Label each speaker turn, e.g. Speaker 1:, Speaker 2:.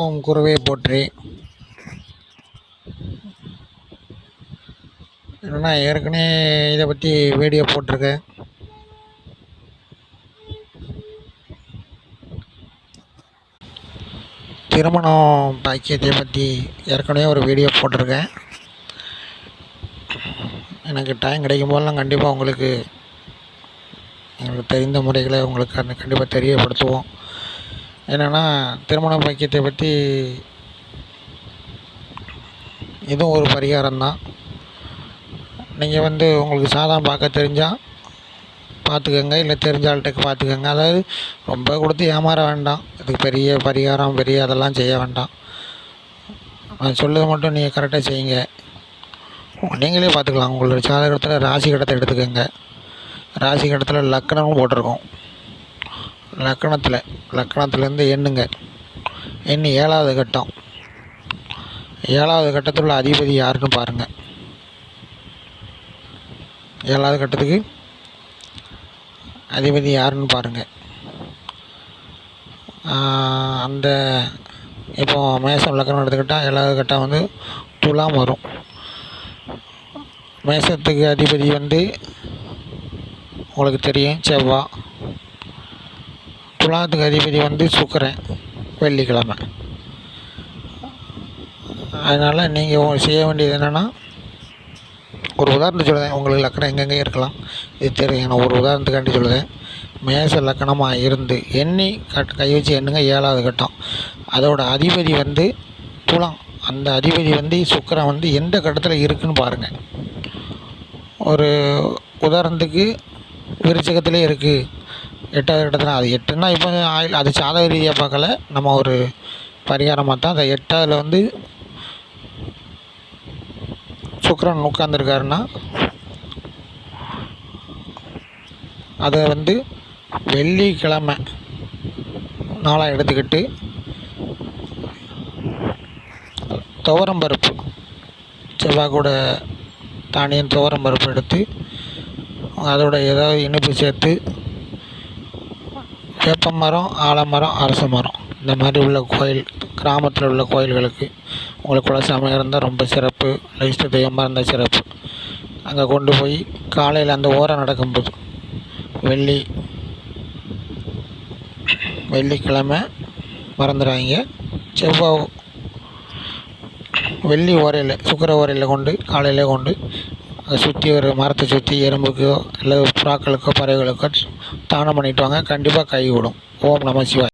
Speaker 1: ஓம் குருவே போற்றி. என்னென்னா ஏற்கனவே இதை பற்றி வீடியோ போட்டிருக்கேன். திருமணம் பாக்கியத்தை பற்றி ஏற்கனவே ஒரு வீடியோ போட்டிருக்கேன். எனக்கு டைம் கிடைக்கும் போதெல்லாம் கண்டிப்பாக உங்களுக்கு தெரிந்த முறைகளை உங்களுக்கு கண்டிப்பாக தெரியப்படுத்துவோம். என்னென்னா திருமண பாக்கியத்தை பற்றி இதுவும் ஒரு பரிகாரம்தான். நீங்கள் உங்களுக்கு சாதம் பார்க்க தெரிஞ்சால் பார்த்துக்கோங்க, இல்லை தெரிஞ்ச ஆள்கிட்ட பார்த்துக்கோங்க. அதாவது ரொம்ப கொடுத்து ஏமாற வேண்டாம். இதுக்கு பெரிய பரிகாரம் அதெல்லாம் செய்ய வேண்டாம். நான் சொல்லுறது மட்டும் நீங்கள் கரெக்டாக செய்யுங்க. நீங்களே பார்த்துக்கலாம். உங்களோட ஜாதகத்தில் ராசி கட்டத்தை எடுத்துக்கோங்க. ராசி கட்டத்தில் லக்கணமும் போட்டிருக்கோம். லக்கணத்துலேருந்து எண்ணுங்க. எண்ணி 7வது கட்டம். 7வது கட்டத்தில் உள்ள அதிபதி யாருன்னு பாருங்கள். 7வது கட்டத்துக்கு அதிபதி யாருன்னு பாருங்கள். அந்த இப்போ மேசம் லக்கணம் எடுத்துக்கிட்டால் 7வது கட்டம் துலாம் வரும். மேசத்துக்கு அதிபதி உங்களுக்கு தெரியும், செவ்வாய். துலாத்துக்கு அதிபதி சுக்கிரன், வெள்ளிக்கிழமை. அதனால் நீங்கள் செய்ய வேண்டியது என்னென்னா, ஒரு உதாரணத்துக்கு சொல்லுதேன். உங்களுக்கு லக்கணம் எங்கெங்கே இருக்கலாம் இது தெரியும். நான் ஒரு உதாரணத்துக்காண்டி சொல்லுதேன். மேச லக்கணமாக இருந்து எண்ணி கை வச்சு எண்ணுங்க. 7வது கட்டம். அதோட அதிபதி துலாம். அந்த அதிபதி சுக்கிரன் எந்த கட்டத்தில் இருக்குதுன்னு பாருங்கள். ஒரு உதாரணத்துக்கு விருச்சிகத்திலே இருக்குது, 8வது கட்டத்தில். அது 8ன்னா இப்போ அது சாதக ரீதியாக பார்க்கல, நம்ம ஒரு பரிகாரமாக தான். அந்த 8வது சுக்கிரன் உட்காந்துருக்காருன்னா அதை வெள்ளிக்கிழமை நாளாக எடுத்துக்கிட்டு துவரம்பருப்பு, செவ்வாய் கூட தானியம் துவரம்பருப்பு எடுத்து அதோட ஏதாவது இனிப்பு சேர்த்து வேப்ப மரம், ஆலமரம், அரச மரம் இந்த மாதிரி உள்ள கோயில், கிராமத்தில் உள்ள கோயில்களுக்கு உங்களுக்கு குலசாமியாக இருந்தால் ரொம்ப சிறப்பு, இல்லை இஷ்ட தெய்வமாக இருந்தால் சிறப்பு. அங்கே கொண்டு போய் காலையில் அந்த ஓரம் நடக்கும்போது வெள்ளிக்கிழமை மறந்துடாதீங்க. செவ்வாய் வெள்ளி ஓரையில், சுக்கிர ஓரையில் கொண்டு காலையில் கொண்டு அதை சுற்றி ஒரு மரத்தை சுற்றி எறும்புக்கோ அல்லது புறாக்களுக்கோ பறவைகளுக்கோ தானம் பண்ணிட்டு வாங்க. கண்டிப்பாக கை விடும். ஓம் நம சிவாய்.